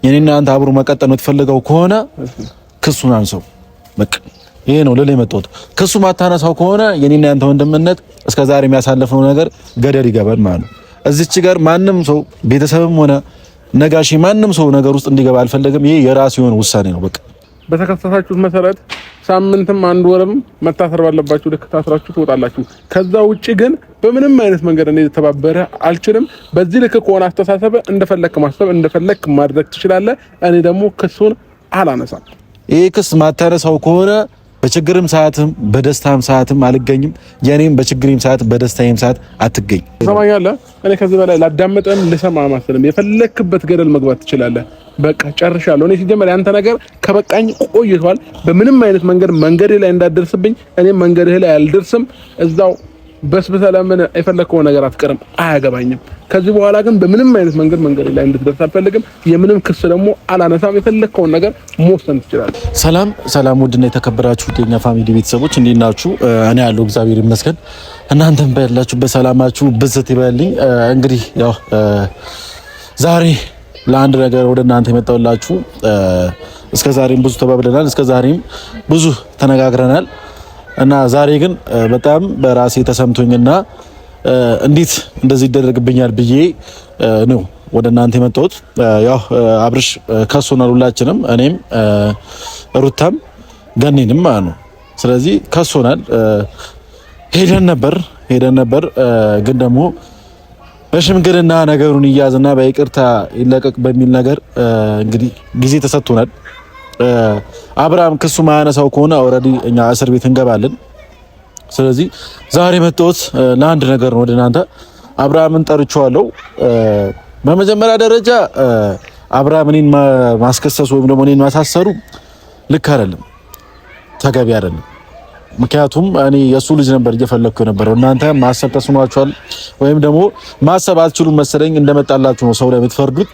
የኔና አንተ አብሮ መቀጠል የምትፈልገው ከሆነ ክሱን አንሰው። በቃ ይሄ ነው ለሌ መጣው። ክሱ ማታነሳው ከሆነ የኔና አንተ ወንድምነት እስከዛሬ የሚያሳልፈው ነገር ገደል ይገባል ማለት ነው። እዚች ጋር ማንም ሰው ቤተሰብም ሆነ ነጋሺ ማንም ሰው ነገር ውስጥ እንዲገባ አልፈለግም። ይሄ የራሱ የሆነ ውሳኔ ነው። በቃ በተከሰሳችሁት መሰረት ሳምንትም አንድ ወርም መታሰር ባለባችሁ ልክ ታስራችሁ ትወጣላችሁ። ከዛ ውጪ ግን በምንም አይነት መንገድ እኔ ተባበረ አልችልም። በዚህ ልክ ከሆነ አስተሳሰብ እንደፈለክ ማሰብ እንደፈለክ ማድረግ ትችላለህ። እኔ ደግሞ ክሱን አላነሳም። ይሄ ክስ ማታነሳው ከሆነ በችግርም ሰዓትም በደስታም ሰዓትም አልገኝም። የኔም በችግርም ሰዓት በደስታዬም ሰዓት አትገኝ። ሰማኛለህ? እኔ ከዚህ በላይ ላዳምጥም ልሰማ ማሰለም የፈለክበት ገደል መግባት ትችላለህ። በቃ ጨርሻለሁ። እኔ ሲጀመር ያንተ ነገር ከበቃኝ ቆይቷል። በምንም አይነት መንገድ ላይ እንዳደርስብኝ እኔም መንገድህ ላይ አልደርስም። እዛው በስብሰ ለምን የፈለከው ነገር አትቀርም፣ አያገባኝም። ከዚህ በኋላ ግን በምንም አይነት መንገድ ላይ እንድትደርስ አልፈልግም። የምንም ክስ ደግሞ አላነሳም። የፈለከውን ነገር መወሰን ትችላለህ። ሰላም ውድና የተከበራችሁ የኛ ፋሚሊ ቤተሰቦች እንዴት ናችሁ? እኔ ያለው እግዚአብሔር ይመስገን። እናንተም ባላችሁበት ሰላማችሁ ብዝት ይበልኝ። እንግዲህ ያው ዛሬ ለአንድ ነገር ወደ እናንተ የመጣሁላችሁ እስከዛሬም ብዙ ተባብለናል፣ እስከዛሬም ብዙ ተነጋግረናል እና ዛሬ ግን በጣም በራሴ ተሰምቶኝና እንዴት እንደዚህ ይደረግብኛል ብዬ ነው ወደ እናንተ የመጣሁት። ያው አብርሽ ከሶናል፣ ሁላችንም እኔም ሩታም ገኔንም ማለት ነው። ስለዚህ ከሶናል ሄደን ነበር ግን ደግሞ በሽምግልና ነገሩን ይያዝና በይቅርታ ይለቀቅ በሚል ነገር እንግዲህ ጊዜ ተሰጥቶናል። አብርሃም ክሱ ማያነሳው ከሆነ ኦልሬዲ እኛ እስር ቤት እንገባለን። ስለዚህ ዛሬ መጣሁት ለአንድ ነገር ነው ወደ እናንተ። አብርሃምን ጠርቼዋለሁ። በመጀመሪያ ደረጃ አብርሃም እኔን ማስከሰሱ ወይም ደግሞ እኔን ማሳሰሩ ልክ አይደለም፣ ተገቢ አይደለም። ምክንያቱም እኔ የሱ ልጅ ነበር እየፈለኩ የነበረው። እናንተ ማሰብ ተስኗችኋል ወይም ደግሞ ማሰብ አትችሉም መሰለኝ። እንደመጣላችሁ ነው ሰው ላይ የምትፈርዱት።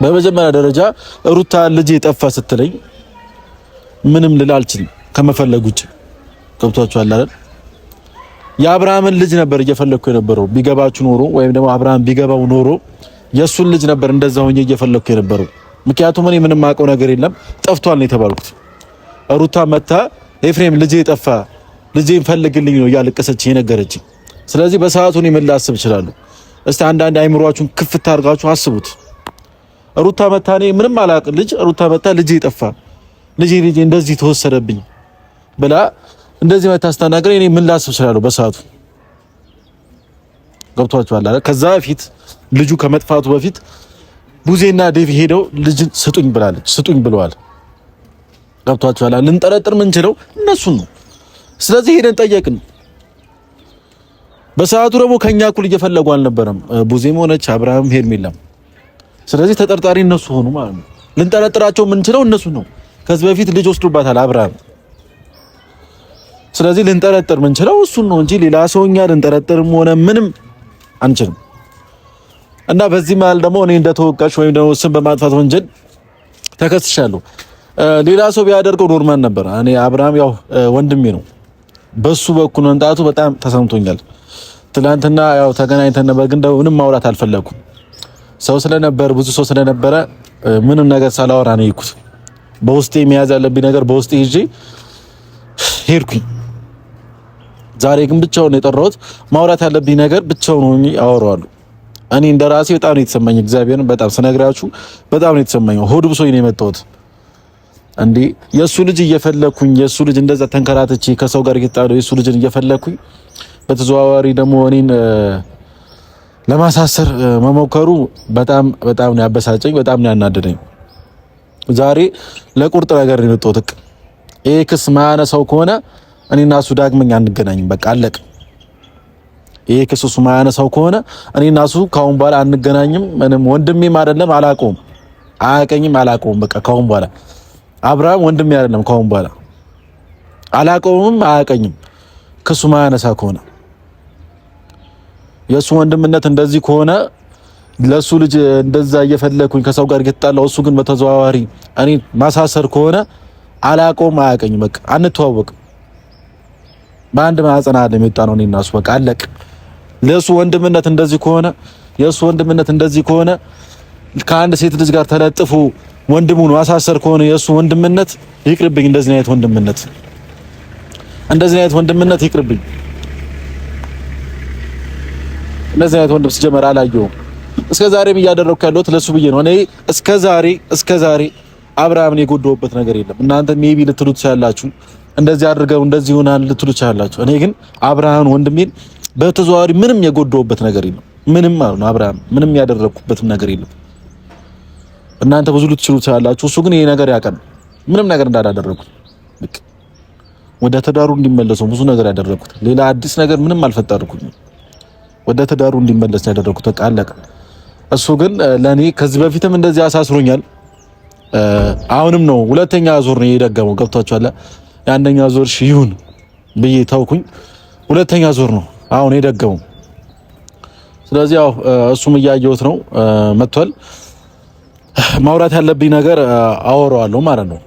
በመጀመሪያ ደረጃ ሩታ ልጅ የጠፋ ስትለኝ ምንም ልል አልችልም ከመፈለግ ውጭ። ገብቷችኋል አይደል? የአብርሃምን ልጅ ነበር እየፈለኩ የነበረው። ቢገባችሁ ኖሮ ወይም ደግሞ አብርሃም ቢገባው ኖሮ የሱን ልጅ ነበር እንደዛ ሆኜ እየፈለኩ የነበረው። ምክንያቱም እኔ ምንም አውቀው ነገር የለም፣ ጠፍቷል ነው የተባልኩት። ሩታ መታ ኤፍሬም ልጄ ጠፋ፣ ልጄን ፈልግልኝ ነው እያለቀሰች የነገረችኝ። ስለዚህ በሰዓቱ እኔ ምን ላስብ እችላለሁ? እስቲ አንዳንድ አይምሯችሁን ክፍት አድርጋችሁ አስቡት። ሩታ መታ እኔ ምንም አላውቅ ልጅ ሩታ መታ ልጄ ጠፋ፣ ልጄ እንደዚህ ተወሰደብኝ ብላ እንደዚህ መታ አስተናግረኝ እኔ ምን ላስብ እችላለሁ በሰዓቱ? ገብቷችኋል አይደል? ከዛ በፊት ልጁ ከመጥፋቱ በፊት ቡዜና ዴቭ ሄደው ልጅ ስጡኝ ብለዋል። ገብቷችኋል? ልንጠረጥር ምንችለው እነሱን ነው። ስለዚህ ሄደን ጠየቅን። በሰዓቱ ደግሞ ከኛ እኩል እየፈለጉ አልነበረም ቡዜም ሆነች አብርሃም ሄርሜላም። ስለዚህ ተጠርጣሪ እነሱ ሆኑ ማለት ነው። ልንጠረጥራቸው ምንችለው እነሱ ነው። ከዚህ በፊት ልጅ ወስዶባታል አብርሃም። ስለዚህ ልንጠረጥር ምንችለው እሱን ነው እንጂ ሌላ ሰውኛ ልንጠረጥርም ሆነ ምንም አንችልም። እና በዚህ መሀል ደግሞ እኔ እንደተወቃሽ ወይም ደግሞ ስም በማጥፋት ወንጀል ተከስሻለሁ። ሌላ ሰው ቢያደርገው ኖርማል ነበር። እኔ አብርሃም ያው ወንድሜ ነው፣ በሱ በኩል መምጣቱ በጣም ተሰምቶኛል። ትናንትና ያው ተገናኝተን ነበር፣ ግን ደግሞ ምንም ማውራት አልፈለኩም። ሰው ስለነበር ብዙ ሰው ስለነበረ ምንም ነገር ሳላወራ ነው የሄድኩት። በውስጤ መያዝ ያለብኝ ነገር በውስጤ ይዤ ሄድኩኝ። ዛሬ ግን ብቻውን የጠራሁት ማውራት ያለብኝ ነገር ብቻውን ሆኜ አወራዋለሁ። እኔ እንደራሴ በጣም ነው የተሰማኝ። እግዚአብሔርን በጣም ስነግራችሁ በጣም ነው የተሰማኝ። ሆድ ብሶኝ ነው የመጣሁት። እንዴ የሱ ልጅ እየፈለኩኝ የሱ ልጅ እንደዛ ተንከራተቼ ከሰው ጋር እየተጣለው የሱ ልጅን እየፈለኩኝ በተዘዋዋሪ ደግሞ እኔን ለማሳሰር መሞከሩ በጣም ነው ያበሳጨኝ፣ በጣም ነው ያናደደኝ። ዛሬ ለቁርጥ ነገር ነው የመጣሁት። ይሄ ክስ ማያነሳው ከሆነ እኔና እሱ ዳግመኛ አንገናኝም። በቃ አለቅ። ይሄ ክስ እሱ ማያነሳው ከሆነ እኔና እሱ ካሁን በኋላ አንገናኝም። ምንም ወንድሜም አይደለም፣ አላውቀውም፣ አያውቀኝም፣ አላውቀውም። በቃ ካሁን በኋላ አብርሃም ወንድሜ አይደለም። ካሁን በኋላ አላውቀውም፣ አያውቀኝም። ክሱ ማያነሳ ከሆነ የሱ ወንድምነት እንደዚህ ከሆነ ለሱ ልጅ እንደዛ እየፈለኩኝ ከሰው ጋር እየተጣላው እሱ ግን በተዘዋዋሪ እኔ ማሳሰር ከሆነ አላውቀውም፣ አያውቀኝም። በቃ አንተዋወቅም። በአንድ ማህፀን አለ የመጣ ነው እኔና እሱ። በቃ አለቅ። ለሱ ወንድምነት እንደዚህ ከሆነ የሱ ወንድምነት እንደዚህ ከሆነ ከአንድ ሴት ልጅ ጋር ተለጥፎ ወንድሙን ማሳሰር ከሆነ የእሱ ወንድምነት ይቅርብኝ። እንደዚህ አይነት ወንድምነት ይቅርብኝ። እንደዚህ አይነት ወንድም ሲጀመር አላየሁም። እስከ ዛሬም እያደረኩ ያለሁት ለሱ ብዬ ነው። እኔ እስከ ዛሬ አብርሃምን የጎዳሁበት ነገር የለም። እናንተ ሜቢ ልትሉት ትችላላችሁ፣ እንደዚህ አድርገው እንደዚህ ሆናል ልትሉት ትችላላችሁ። እኔ ግን አብርሃምን ወንድሜን በተዘዋዋሪ ምንም የጎዳሁበት ነገር የለም። ምንም ማለት ነው። አብርሃም ምንም ያደረኩበትም ነገር የለም። እናንተ ብዙ ልትችሉት ትችላላችሁ። እሱ ግን ይሄ ነገር ያውቃል፣ ምንም ነገር እንዳላደረኩት። ወደ ትዳሩ እንዲመለሰው ብዙ ነገር ያደረኩት፣ ሌላ አዲስ ነገር ምንም አልፈጠርኩኝም። ወደ ትዳሩ እንዲመለስ ያደረኩት በቃ አለቀ። እሱ ግን ለኔ ከዚህ በፊትም እንደዚህ አሳስሮኛል። አሁንም ነው ሁለተኛ ዙር ነው የደገመው። ገብቷችኋል? የአንደኛ ዙር ይሁን ብዬ ታውኩኝ፣ ሁለተኛ ዙር ነው አሁን የደገመው። ስለዚህ ያው እሱም እያየሁት ነው መጥቷል። ማውራት ያለብኝ ነገር አወራዋለሁ ማለት ነው።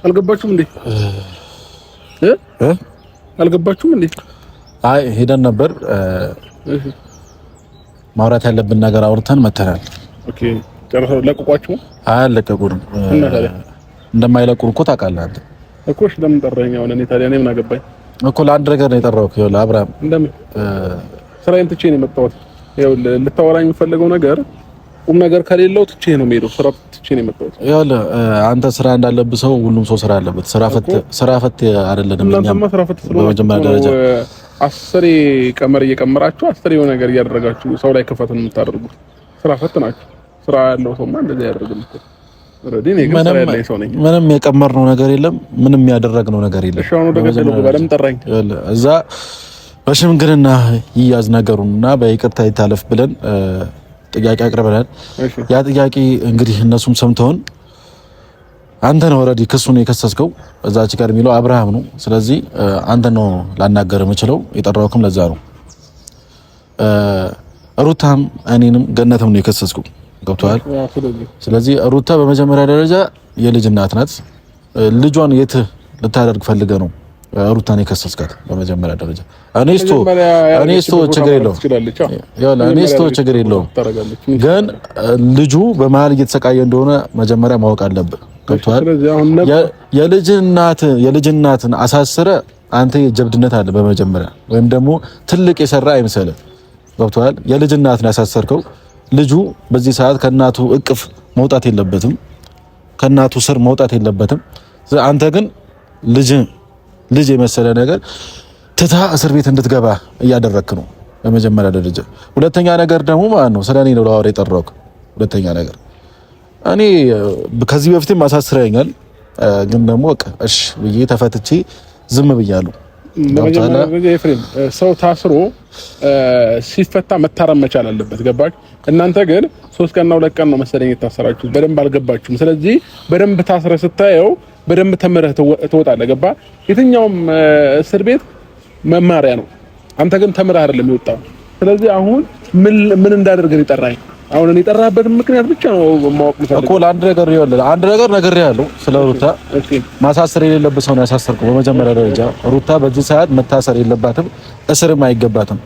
አልገባችሁም እንዴ? አልገባችሁም እንዴ? አይ ሄደን ነበር። ማውራት ያለብን ነገር አውርተን መተናል። ኦኬ ጨርሰው ለቀቋችሁ? አለቀቁንም። እንደማይለቁን እኮ ታውቃለህ አንተ እኮ። እሺ ለምን ጠራኸኝ? አሁን እኔ ታዲያ ምን አገባኝ እኮ። ለአንድ ነገር ነው የጠራሁት። ይኸውልህ አብርሃም፣ እንደምን ስራዬን ትቼ ነው የመጣሁት። ይኸውልህ ልታወራኝ የምፈልገው ነገር ቁም ነገር ከሌለው ትቼ ነው የምሄደው። ስራ ትቼ ነው የመጣሁት። ይኸውልህ አንተ ስራ እንዳለብህ ሰው ሁሉም ሰው ስራ አለበት። ስራ ፈት አይደለም። እናንተማ ስራ ፈት በመጀመሪያ ደረጃ አስሬ ቀመር እየቀመራችሁ አስሬ የሆነ ነገር እያደረጋችሁ ሰው ላይ ክፈትን የምታደርጉት ስራ ፈት ናችሁ። ስራ ያለው ሰውማ እንደዚህ ያደርግም እኮ። ምንም የቀመርነው ነገር የለም። ምንም ያደረግነው ነገር የለም። እሺ አሁን ወደ ገደለው በለም ጠራኝ። እዛ በሽምግልና ይያዝ ነገሩንና በይቅርታ ይታለፍ ብለን ጥያቄ አቅርበናል። ያ ጥያቄ እንግዲህ እነሱም ሰምተውን አንተ ነው ኦልሬዲ ክሱን የከሰስከው እዛች ጋር የሚለው አብርሃም ነው። ስለዚህ አንተ ነው ላናገር የምችለው። የጠራውክም ለዛ ነው። ሩታም እኔንም ገነትም ነው የከሰስከው። ገብቶሃል? ስለዚህ ሩታ በመጀመሪያ ደረጃ የልጅ እናት ናት። ልጇን የት ልታደርግ ፈልገ ነው ሩታን የከሰስካት? በመጀመሪያ ደረጃ እኔ ችግር የለውም፣ ግን ልጁ በመሀል እየተሰቃየ እንደሆነ መጀመሪያ ማወቅ አለብህ። ገብቶሃል? የልጅ እናትን አሳስረ አንተ የጀብድነት አለ በመጀመሪያ፣ ወይም ደግሞ ትልቅ የሰራ አይምሰልህ። ገብቶሃል? የልጅ እናትን ያሳሰርከው ልጁ በዚህ ሰዓት ከእናቱ እቅፍ መውጣት የለበትም፣ ከእናቱ ስር መውጣት የለበትም። አንተ ግን ልጅ የመሰለ ነገር ትታ እስር ቤት እንድትገባ እያደረክ ነው በመጀመሪያ ደረጃ። ሁለተኛ ነገር ደግሞ ማለት ነው ስለኔ ነው ላወራ የጠራሁት። ሁለተኛ ነገር እኔ ከዚህ በፊትም አሳስረኛል፣ ግን ደግሞ በቃ እሺ ብዬ ተፈትቼ ዝም ብያለሁ። ሰው ታስሮ ሲፈታ መታረም መቻል አለበት። ገባችሁ? እናንተ ግን 3 ቀንና 2 ቀን ነው መሰለኝ የታሰራችሁት። በደንብ አልገባችሁም። ስለዚህ በደንብ ታስረ ስታየው በደንብ ተምረህ ትወጣለህ። ገባ? የትኛውም እስር ቤት መማሪያ ነው። አንተ ግን ተምረህ አይደለም የወጣው። ስለዚህ አሁን ምን እንዳደርገን ይጠራኝ? አሁን እኔ የጠራህበትን ምክንያት ብቻ ነው ማወቅ የምፈልገው እኮ። አንድ ነገር ነግሬሃለሁ ስለ ሩታ። ማሳሰር የሌለበት ሰው ነው ያሳሰርከው። በመጀመሪያ ደረጃ ሩታ በዚህ ሰዓት መታሰር የለባትም፣ እስርም አይገባትም።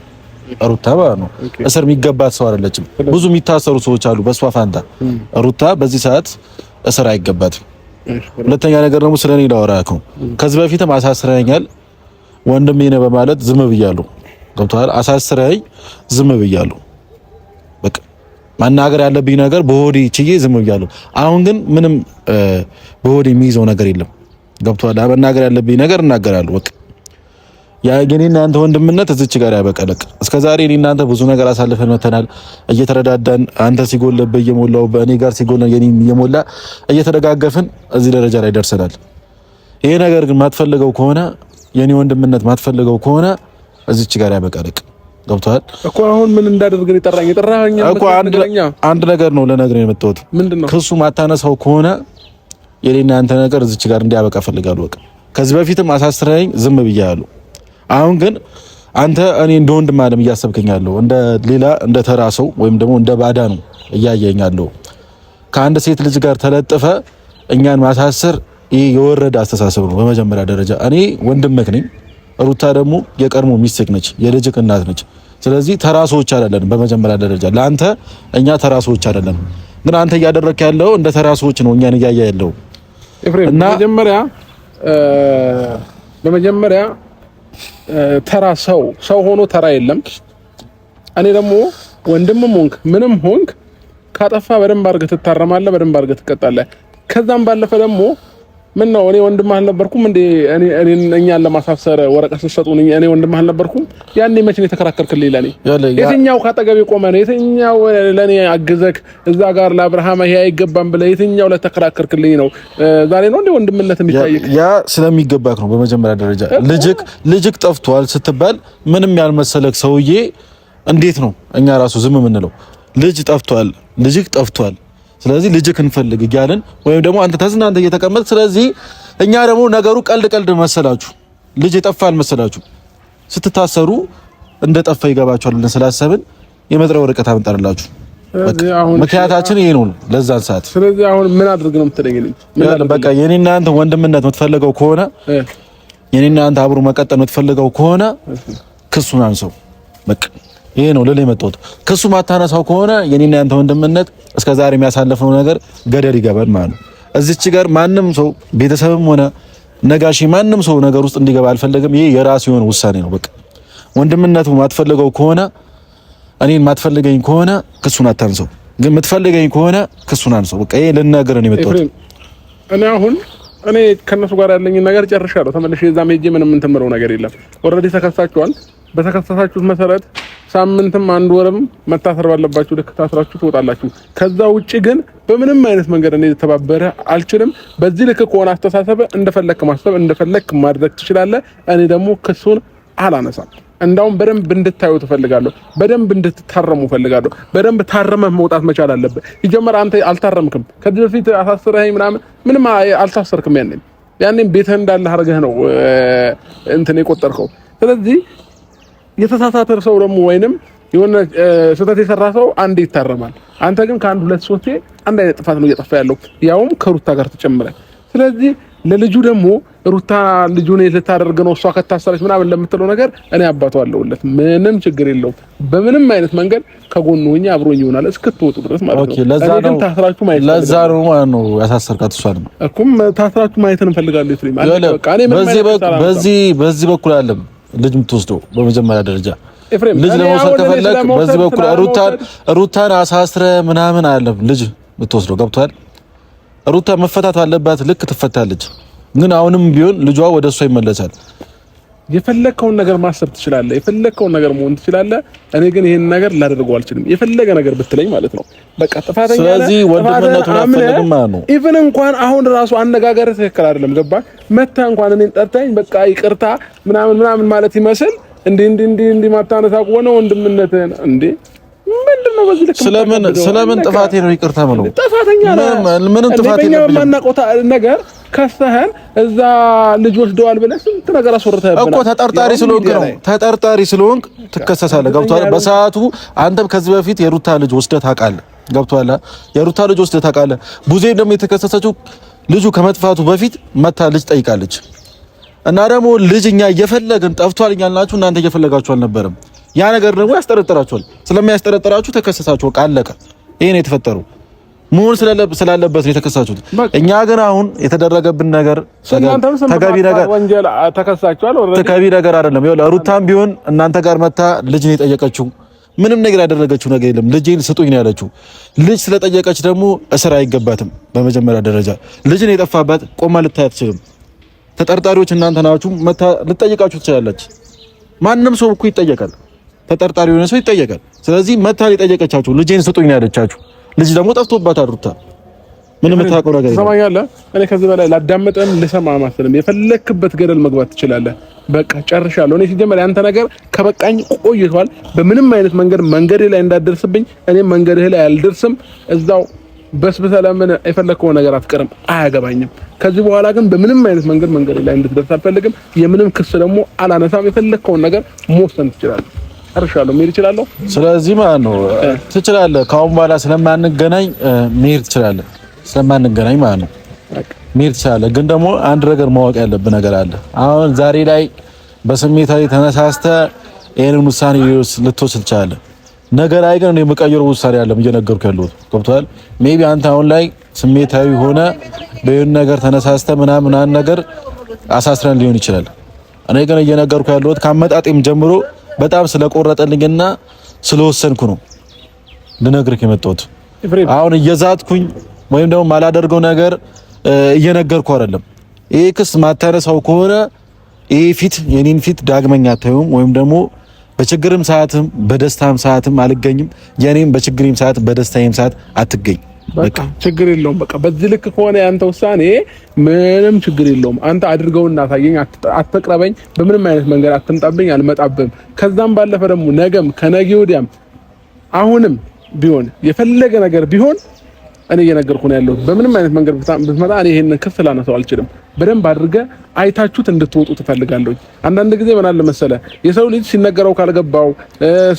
ሩታ ማለት ነው እስር የሚገባት ሰው አይደለችም። ብዙ የሚታሰሩ ሰዎች አሉ በሷ ፋንታ። ሩታ በዚህ ሰዓት እስር አይገባትም። ሁለተኛ ነገር ደግሞ ስለኔ ላወራከው፣ ከዚህ በፊትም አሳስረኛል ወንድሜ ነህ በማለት ዝም ብያለሁ። ገብቶሃል? አሳስረኝ ዝም ብያለሁ። በቃ መናገር ያለብኝ ነገር በሆዴ ችዬ ዝም ብያለሁ። አሁን ግን ምንም በሆዴ የሚይዘው ነገር የለም። ገብቶሃል? መናገር ያለብኝ ነገር እናገራለሁ። በቃ የኔና አንተ ወንድምነት እዚች ጋር ያበቃለቅ። እስከዛሬ እኔ እናንተ ብዙ ነገር አሳልፈን መተናል፣ እየተረዳዳን፣ አንተ ሲጎልብህ እየሞላው በእኔ ጋር ሲጎል የኔ እየሞላ እየተደጋገፍን እዚህ ደረጃ ላይ ደርሰናል። ይሄ ነገር ግን ማትፈልገው ከሆነ የኔ ወንድምነት ማትፈልገው ከሆነ እዚች ጋር ያበቃለቅ። ገብቶሃል እኮ? አሁን ምን እንዳደርግን ይጠራኝ እኮ አንድ ነገር ነው ለነገር የመጣሁት። ክሱ ማታነሳው ከሆነ የኔና አንተ ነገር እዚች ጋር እንዲያበቃ ፈልጋለሁ። በቃ ከዚህ በፊትም አሳስረኝ ዝም ብያለሁ። አሁን ግን አንተ እኔ እንደ ወንድም አለም እያሰብከኛለሁ፣ እንደ ሌላ እንደ ተራ ሰው ወይም ደግሞ እንደ ባዳ ነው እያየኛለሁ። ከአንድ ሴት ልጅ ጋር ተለጥፈ እኛን ማሳሰር ይሄ የወረደ አስተሳሰብ ነው። በመጀመሪያ ደረጃ እኔ ወንድምህ ነኝ፣ ሩታ ደግሞ የቀድሞ ሚስትህ ነች፣ የልጅህ እናት ነች። ስለዚህ ተራ ሰዎች አይደለንም። በመጀመሪያ ደረጃ ለአንተ እኛ ተራ ሰዎች አይደለንም። ግን አንተ እያደረክ ያለው እንደ ተራ ሰዎች ነው እኛን እያየ ያለው እና በመጀመሪያ ተራ ሰው ሆኖ ተራ የለም። እኔ ደግሞ ወንድምም ሆንክ ምንም ሆንክ ካጠፋ በደንብ አድርገህ ትታረማለህ፣ በደንብ አድርገህ ትቀጣለህ። ከዛም ባለፈ ደግሞ ምን ነው እኔ ወንድምህ አልነበርኩም እንዴ? እኛን ለማሳሰር ወረቀት ስትሰጡን እኔ ወንድምህ አልነበርኩም? ያኔ መቼ ነው የተከራከርክልኝ? ለኔ የትኛው ካጠገቤ ቆመ ነው? የትኛው ለኔ አግዘክ እዛ ጋር ለአብርሃም ይሄ አይገባም ብለህ የትኛው ለተከራከርክልኝ ነው? ዛሬ ነው እንዴ ወንድምነት የሚታየው? ያ ስለሚገባክ ነው። በመጀመሪያ ደረጃ ልጅክ ጠፍቷል ስትባል ምንም ያልመሰለክ ሰውዬ እንዴት ነው እኛ ራሱ ዝም የምንለው? ልጅ ጠፍቷል፣ ልጅክ ጠፍቷል፣ ስለዚህ ልጅክ እንፈልግ እያልን ወይም ደግሞ አንተ ተዝናንተ እየተቀመጥ፣ ስለዚህ እኛ ደግሞ ነገሩ ቀልድ መሰላችሁ፣ ልጅ የጠፋል መሰላችሁ። ስትታሰሩ እንደ ጠፋ ይገባችኋል ብለን ስላሰብን የመጥሪያ ወረቀት አመጣላችሁ። ምክንያታችን ይሄ ነው ለዛን ሰዓት። ስለዚህ አሁን ምን አድርግ ነው የምትለኝ? በቃ የኔና አንተ ወንድምነት የምትፈልገው ከሆነ የኔና አንተ አብሮ መቀጠል የምትፈልገው ከሆነ ክሱን አንሰው። በቃ ይሄ ነው ለሌ መጣሁት። ክሱ ማታነሳው ከሆነ የኔና ያንተ ወንድምነት እስከዛሬ የሚያሳልፈው ነገር ገደል ይገባል ማለት ነው። እዚች ጋር ማንም ሰው ቤተሰብም ሆነ ነጋሺ ማንም ሰው ነገር ውስጥ እንዲገባ አልፈለግም። ይሄ የራሱ የሆነ ውሳኔ ነው። በቃ ወንድምነቱ ማትፈልገው ከሆነ እኔን ማትፈልገኝ ከሆነ ክሱን አታንሰው። ግን የምትፈልገኝ ከሆነ ክሱን አንሰው። በቃ ይሄ ልናገር ነው የመጣሁት። እኔ ከነሱ ጋር ያለኝ ነገር ጨርሻለሁ። ተመልሼ እዛም ሄጄ ምንም እንትምረው ነገር የለም። ኦልሬዲ ተከሳችኋል። በተከሰሳችሁት መሰረት ሳምንትም አንድ ወርም መታሰር ባለባችሁ ልክ ታስራችሁ ትወጣላችሁ። ከዛ ውጪ ግን በምንም አይነት መንገድ እኔ ተባበረ አልችልም። በዚህ ልክ ከሆነ አስተሳሰበ እንደፈለክ ማሰብ እንደፈለክ ማድረግ ትችላለህ። እኔ ደግሞ ክሱን አላነሳም። እንዳውም በደንብ እንድታዩ ትፈልጋለሁ። በደንብ እንድትታረሙ ፈልጋለሁ። በደንብ ታረመህ መውጣት መቻል አለበት። ይጀመር አንተ አልታረምክም። ከዚህ በፊት አሳስረኸኝ ምንም አልታሰርክም። ያኔም ቤትህ እንዳለ አድርገህ ነው እንትን የቆጠርከው። ስለዚህ የተሳሳተ ሰው ደግሞ ወይንም የሆነ ስህተት የሰራ ሰው አንዴ ይታረማል። አንተ ግን ከአንድ ሁለት ሶስቴ አንድ አይነት ጥፋት ነው እየጠፋ ያለው፣ ያውም ከሩታ ጋር ተጨምረ። ስለዚህ ለልጁ ደግሞ ሩታ ልጁን ልታደርግ ነው እሷ ከታሰረች ምናምን ለምትለው ነገር እኔ አባቱ አለውለት፣ ምንም ችግር የለውም። በምንም አይነት መንገድ ከጎኑ ሆኜ አብሮኝ ይሆናል እስክትወጡ ድረስ ማለት ነው። ለዛ ነው ታስራችሁ ማየት ማለት ነው ያሳሰርካት እሷ ነው እኮም ታስራችሁ ማየት እንፈልጋለን። ስለዚህ በቃ እኔ በዚህ በኩል አለም ልጅ የምትወስደው በመጀመሪያ ደረጃ ልጅ ለመውሰድ ከፈለክ በዚህ በኩል ሩታን አሳስረ ምናምን አይደለም ልጅ የምትወስደው። ገብቷል? ሩታ መፈታት አለባት፣ ልክ ትፈታለች። ግን አሁንም ቢሆን ልጇ ወደ እሷ ይመለሳል። የፈለከውን ነገር ማሰብ ትችላለህ፣ የፈለከውን ነገር መሆን ትችላለህ። እኔ ግን ይሄን ነገር ላደርገው አልችልም። የፈለገ ነገር ብትለኝ ማለት ነው በቃ ጥፋተኛ ነህ። ስለዚህ ወንድምነቱን አፈልግም ማለት ነው። ኢቭን እንኳን አሁን ራሱ አነጋገር ትክክል አይደለም። ገባ መታ እንኳን እኔን ጠርታኝ በቃ ይቅርታ ምናምን ማለት ይመስል እንዴ ማታነሳ ከሆነ ወንድምነትን እንዴ ምንድነው? በዚህ ልክ ስለምን ጥፋቴ ነው ይቅርታ ማለት ነው? ጥፋተኛ ነህ። ምንም ጥፋቴ ነው ማናቆታ ነገር ከሰህን እዛ ልጅ ወስደዋል ብለህ ስንት ነገር አስወርተህብናል እኮ። ተጠርጣሪ ስለሆንክ ትከሰሳለህ። ገብቶሃል? በሰዓቱ አንተም ከዚህ በፊት የሩታ ልጅ ወስደህ ታውቃለህ። ገብቶሃል? የሩታ ልጅ ወስደህ ታውቃለህ። ቡዜም ደግሞ የተከሰሰችው ልጁ ከመጥፋቱ በፊት መታ ልጅ ጠይቃለች። እና ደግሞ ልጅ እኛ እየፈለግን ጠፍቷል እያልናችሁ እናንተ እየፈለጋችሁ አልነበረም። ያ ነገር ደግሞ ያስጠረጥራችኋል። ስለሚያስጠረጥራችሁ ተከሰሳችሁ። አለቀ። ይሄ ነው የተፈጠረው። መሆን ስላለበት ነው የተከሳችሁት። እኛ ግን አሁን የተደረገብን ነገር ተገቢ ነገር ወንጀል ተከሳችኋል። ተገቢ ነገር አይደለም። ይኸውልህ ሩታም ቢሆን እናንተ ጋር መታ ልጅ ነው የጠየቀችው። ምንም ነገር ያደረገችው ነገር የለም። ልጅን ስጡኝ ነው ያለችው። ልጅ ስለጠየቀች ደግሞ እስር አይገባትም። በመጀመሪያ ደረጃ ልጅ ነው የጠፋባት። ቆማ ልታይ አትችልም። ተጠርጣሪዎች እናንተ ናችሁ። መታ ልጠይቃችሁ ትችላለች። ማንም ሰው እኮ ይጠየቃል። ተጠርጣሪ የሆነ ሰው ይጠየቃል። ስለዚህ መታ የጠየቀቻችሁ ልጅን ስጡኝ ነው ያለቻችሁ። ልጅ ደግሞ ጠፍቶባታል ሩታ። ምንም የምታውቀው ነገር የለም። ሰማኛለህ? እኔ ከዚህ በላይ ላዳመጠን ልሰማ ማሰለም የፈለክበት ገደል መግባት ትችላለህ። በቃ ጨርሻለሁ። እኔ ሲጀመር ያንተ ነገር ከበቃኝ ቆይቷል። በምንም አይነት መንገዴ ላይ እንዳደርስብኝ እኔም መንገድህ ላይ አልደርስም። እዛው በስብሰ ለምን የፈለከው ነገር አትቀርም፣ አያገባኝም። ከዚህ በኋላ ግን በምንም አይነት መንገድ ላይ እንድትደርስ አልፈልግም። የምንም ክስ ደግሞ አላነሳም። የፈለከውን ነገር መወሰን ትችላለህ። አርሻለሁ፣ መሄድ እችላለሁ። ስለዚህ ማለት ነው ትችላለህ። ከአሁን በኋላ ስለማንገናኝ መሄድ ትችላለህ። ስለማንገናኝ ማለት ነው። መሄድ ትችላለህ። ግን ደግሞ አንድ ነገር ማወቅ ያለብህ ነገር አለ። አሁን ዛሬ ላይ በስሜታዊ ተነሳስተህ ይሄንን ውሳኔ ልትወስድ ትችላለህ። ነገ ላይ ግን እኔ የምቀይረው ውሳኔ አለ እየነገርኩህ ያለሁት ገብቶሃል? ሜቢ አንተ አሁን ላይ ስሜታዊ ሆነ በየሆነ ነገር ተነሳስተህ ምናምን ነገር አሳስረን ሊሆን ይችላል። እኔ ግን እየነገርኩህ ያለሁት ከአመጣጤም ጀምሮ በጣም ስለቆረጠልኝና ስለወሰንኩ ነው ልነግርህ የመጣሁት። አሁን እየዛትኩኝ ወይም ደግሞ ማላደርገው ነገር እየነገርኩ አይደለም። ይሄ ክስ ማታነሳው ከሆነ ይሄ ፊት የኔን ፊት ዳግመኛ አታዩም፣ ወይም ደግሞ በችግርም ሰዓትም በደስታም ሰዓትም አልገኝም። የኔም በችግሬም ሰዓት በደስታዬም ሰዓት አትገኝ። በቃ ችግር የለውም። በቃ በዚህ ልክ ከሆነ ያንተ ውሳኔ ምንም ችግር የለውም። አንተ አድርገውና ታየኝ፣ አትቅረበኝ፣ በምንም አይነት መንገድ አትምጣብኝ፣ አልመጣብም። ከዛም ባለፈ ደግሞ ነገም ከነገ ወዲያም አሁንም ቢሆን የፈለገ ነገር ቢሆን እኔ እየነገርኩ ነው ያለሁት። በምንም አይነት መንገድ ብትመጣ እኔ ይሄንን ክስ ላነሳው አልችልም። በደንብ አድርገህ አይታችሁት እንድትወጡ ትፈልጋለሁ። አንዳንድ ጊዜ ምን አለ መሰለ የሰው ልጅ ሲነገረው ካልገባው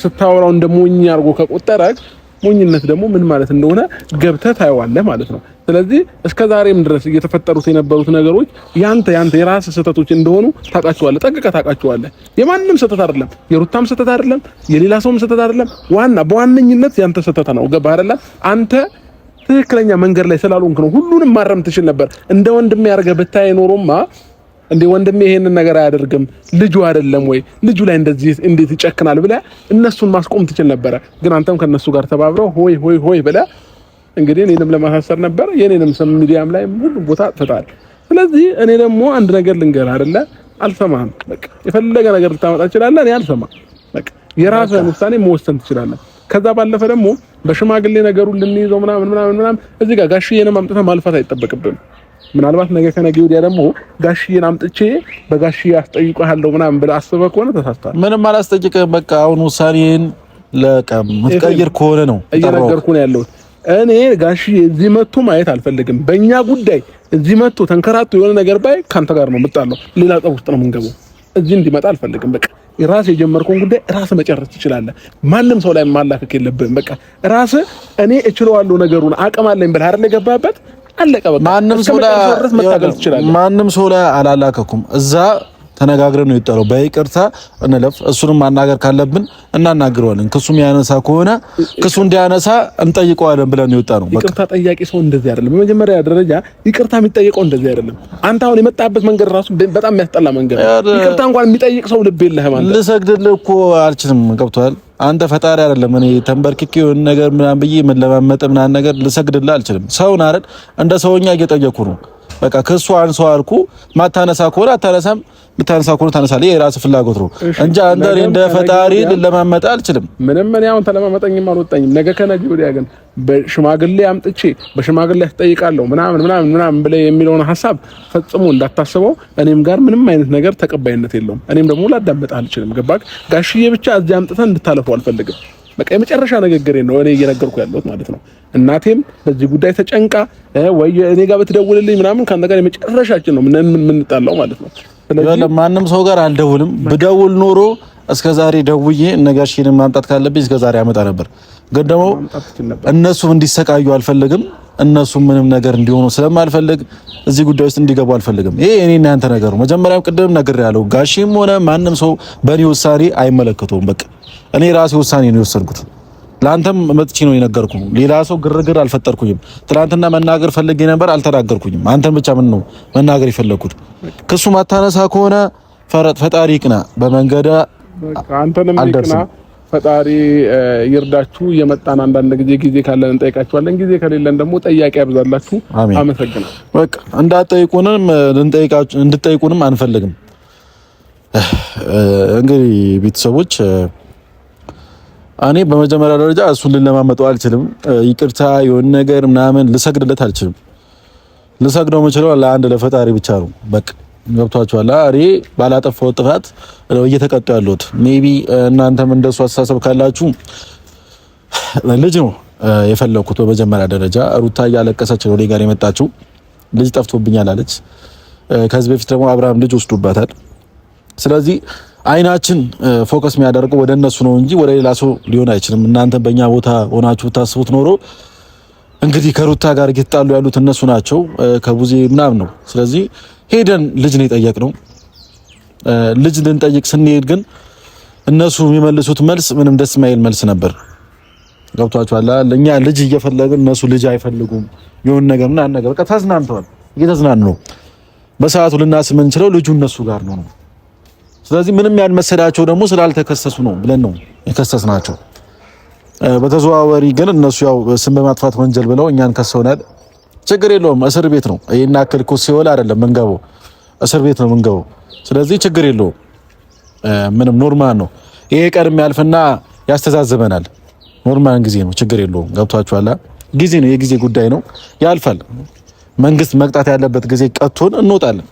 ስታወራው እንደሞኝ አድርጎ ከቆጠረክ ሞኝነት ደግሞ ምን ማለት እንደሆነ ገብተህ ታየዋለህ ማለት ነው። ስለዚህ እስከ ዛሬም ድረስ እየተፈጠሩት የነበሩት ነገሮች ያንተ የራስ ስህተቶች እንደሆኑ ታውቃቸዋለህ፣ ጠንቅቀህ ታውቃቸዋለህ። የማንም ስህተት አይደለም፣ የሩታም ስህተት አይደለም፣ የሌላ ሰውም ስህተት አይደለም። በዋነኝነት ያንተ ስህተት ነው። ገባህ አይደለ? አንተ ትክክለኛ መንገድ ላይ ስላልሆንክ ነው። ሁሉንም ማረም ትችል ነበር። እንደ ወንድሜ ያርገህ ብታይ ኖሮማ እንዴ ወንድሜ ይሄንን ነገር አያደርግም ልጁ አይደለም ወይ ልጁ ላይ እንደዚህ እንዴት ይጨክናል ብለህ እነሱን ማስቆም ትችል ነበር። ግን አንተም ከነሱ ጋር ተባብረው ሆይ ብለህ እንግዲህ እኔንም ለማሳሰር ነበር። የኔንም ስም ሚዲያም ላይ ሁሉ ቦታ ተጣል። ስለዚህ እኔ ደግሞ አንድ ነገር ልንገርህ አይደለ፣ አልሰማህም። በቃ የፈለገ ነገር ልታመጣ ትችላለህ፣ እኔ አልሰማም። በቃ የራስህን ውሳኔ መወሰን ትችላለህ። ከዛ ባለፈ ደግሞ በሽማግሌ ነገሩን ልንይዘው ምናምን እዚህ ጋር ጋሽዬንም አምጥተህ ማልፋት አይጠበቅብንም። ምናልባት ነገ ከነገ ወዲያ ደግሞ ጋሽዬን አምጥቼ በጋሽዬ አስጠይቀሃለሁ ምናምን ብለህ አስበህ ከሆነ ተሳስተሃል። ምንም አላስጠይቅህም። በቃ አሁን ውሳኔን ለቀም የምትቀይር ከሆነ ነው እየነገርኩህ ነው ያለሁት። እኔ ጋሽዬ እዚህ መጥቶ ማየት አልፈልግም። በእኛ ጉዳይ እዚህ መጥቶ ተንከራቶ የሆነ ነገር ባይ ካንተ ጋር ነው የምጣለው፣ ሌላ ጠብ ውስጥ ነው የምንገባው። እዚህ እንዲመጣ አልፈልግም። በቃ ራስ የጀመርከውን ጉዳይ ራስ መጨረስ ትችላለህ። ማንም ሰው ላይ ማላከክ የለብህም። በቃ ራስ እኔ እችለዋለሁ ነገሩን አቅም አለኝ ብለህ አይደል የገባህበት፣ አለቀ በቃ። ማንም ሰው ላይ አላላከኩም። እዛ ተነጋግረን ነው የወጣነው። በይቅርታ እንለፍ። እሱንም ማናገር ካለብን እናናግረዋለን። ክሱም ያነሳ ከሆነ ክሱ እንዲያነሳ እንጠይቀዋለን ብለን ነው የወጣነው። ይቅርታ ጠያቂ ሰው እንደዚህ አይደለም። በመጀመሪያ ደረጃ ይቅርታ የሚጠይቀው እንደዚህ አይደለም። አንተ አሁን የመጣበት መንገድ ራሱ በጣም የሚያስጠላ መንገድ ነው። ይቅርታ እንኳን የሚጠይቅ ሰው ልብ የለህም አንተ። ልሰግድልህ እኮ አልችልም። ገብቶሃል? አንተ ፈጣሪ አይደለም። እኔ ተንበርክኬ የሆነ ነገር ምናምን ብዬ መለማመጥ ምናምን ነገር ልሰግድልህ አልችልም። ሰውን አይደል እንደ ሰውኛ እየጠየኩ ነው። በቃ ክሱ አንሰው አልኩ። ማታነሳ ከሆነ አታነሳም፣ ምታነሳ ከሆነ ታነሳለህ። የራስህ ፍላጎት ነው እንጂ አንተ እንደ ፈጣሪ ልለማመጥ አልችልም። ምንም እኔ አሁን ተለማመጠኝም አልወጣኝም። ነገ ከነገ ወዲያ ግን በሽማግሌ አምጥቼ በሽማግሌ አስጠይቃለሁ ምናምን ብለህ የሚለውን ሐሳብ ፈጽሞ እንዳታስበው። እኔም ጋር ምንም አይነት ነገር ተቀባይነት የለውም። እኔም ደግሞ ላዳምጥህ አልችልም። ገባክ? ጋሽዬ ብቻ እዚህ አምጥተህ እንድታለፈው አልፈልግም። በቃ የመጨረሻ ንግግሬ ነው እኔ እየነገርኩ ያለሁት ማለት ነው። እናቴም በዚህ ጉዳይ ተጨንቃ ወይ እኔ ጋር ብትደውልልኝ ምናምን ካንተ ጋር የመጨረሻችን ነው የምንጣላው ማለት ነው። ስለዚህ ማንም ሰው ጋር አልደውልም። ብደውል ኖሮ እስከዛሬ ደውዬ ነጋሽን ማምጣት ካለብኝ እስከዛሬ አመጣ ነበር። ግን ደግሞ እነሱም እንዲሰቃዩ አልፈልግም። እነሱም ምንም ነገር እንዲሆኑ ስለማልፈልግ እዚህ ጉዳይ ውስጥ እንዲገቡ አልፈልግም። ይሄ እኔና ያንተ ነገር ነው። መጀመሪያም ቅድም ነግሬያለሁ። ጋሽም ሆነ ማንም ሰው በእኔ ውሳኔ አይመለከተውም። በቃ እኔ ራሴ ውሳኔ ነው የወሰንኩት። ላንተም መጥቼ ነው የነገርኩህ። ሌላ ሰው ግርግር አልፈጠርኩኝም። ትናንትና መናገር ፈልጌ ነበር፣ አልተናገርኩኝም። አንተን ብቻ ምን ነው መናገር የፈለኩት። ክሱ ማታነሳ ከሆነ ፈጣሪ ይቅና፣ በመንገዳ አንተንም ይቅና፣ ፈጣሪ ይርዳችሁ። የመጣን አንዳንድ ጊዜ ካለን እንጠይቃችኋለን፣ ጊዜ ከሌለን ደግሞ ጠያቂ ያብዛላችሁ። አመሰግናለሁ። በቃ እንድጠይቁንም አንፈልግም። እንግዲህ ቤተሰቦች እኔ በመጀመሪያ ደረጃ እሱን ልለማመጠው አልችልም። ይቅርታ የሆነ ነገር ምናምን ልሰግድለት አልችልም። ልሰግደው የምችለው ለአንድ ለፈጣሪ ብቻ ነው። በቃ ገብቷችኋል? እኔ ባላጠፋው ጥፋት ነው እየተቀጣሁ ያለሁት። ሜቢ እናንተም እንደሱ አስተሳሰብ ካላችሁ ልጅ ነው የፈለኩት። በመጀመሪያ ደረጃ ሩታ እያለቀሰች ነው እኔ ጋር የመጣችው። ልጅ ጠፍቶብኛል አለች። ከዚህ በፊት ደግሞ አብርሃም ልጅ ወስዶባታል። ስለዚህ አይናችን ፎከስ የሚያደርገው ወደ እነሱ ነው እንጂ ወደ ሌላ ሰው ሊሆን አይችልም። እናንተ በእኛ ቦታ ሆናችሁ ታስቡት ኖሮ እንግዲህ ከሩታ ጋር እየተጣሉ ያሉት እነሱ ናቸው ከቡዜ ምናምን ነው። ስለዚህ ሄደን ልጅ ነው የጠየቅነው። ልጅ ልንጠይቅ ስንሄድ ግን እነሱ የሚመልሱት መልስ ምንም ደስ የማይል መልስ ነበር። ገብቷቸዋል። ለኛ ልጅ እየፈለግን እነሱ ልጅ አይፈልጉም። የሆነ ነገር ምናምን ነገር በቃ ተዝናንተዋል፣ እየተዝናኑ ነው። በሰዓቱ ልናስብ የምንችለው ልጁ እነሱ ጋር ነው። ስለዚህ ምንም ያልመሰላቸው ደግሞ ስላልተከሰሱ ነው ብለን ነው የከሰስናቸው። በተዘዋዋሪ ግን እነሱ ያው ስም በማጥፋት ወንጀል ብለው እኛን ከሰውናል። ችግር የለውም፣ እስር ቤት ነው። ይሄን አክል እኮ ሲወል አይደለም ምንገባው፣ እስር ቤት ነው ምንገባው። ስለዚህ ችግር የለውም፣ ምንም ኖርማል ነው። ይሄ ቀንም ያልፍና ያስተዛዝበናል። ኖርማል ጊዜ ነው፣ ችግር የለውም። ገብቷችኋል? ጊዜ ነው፣ የጊዜ ጉዳይ ነው፣ ያልፋል። መንግስት መቅጣት ያለበት ጊዜ ቀጥቶን እንወጣለን።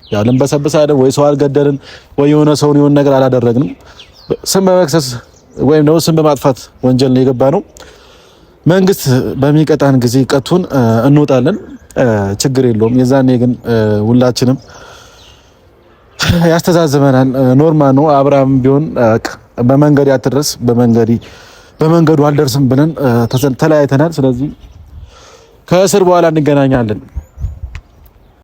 ያው ልንበሰብስ አይደል ወይ ሰው አልገደልን ወይ የሆነ ሰውን የሆነ ነገር አላደረግንም። ስም በመክሰስ ወይም ደግሞ ስም በማጥፋት ወንጀል ነው የገባ ነው። መንግስት በሚቀጣን ጊዜ ቀጥቶን እንወጣለን። ችግር የለውም። የዛኔ ግን ሁላችንም ያስተዛዝበናል። ኖርማል ነው። አብርሃም ቢሆን በመንገድ አትድረስ በመንገዱ አልደርስም ብለን ተለያይተናል። ስለዚህ ከእስር በኋላ እንገናኛለን።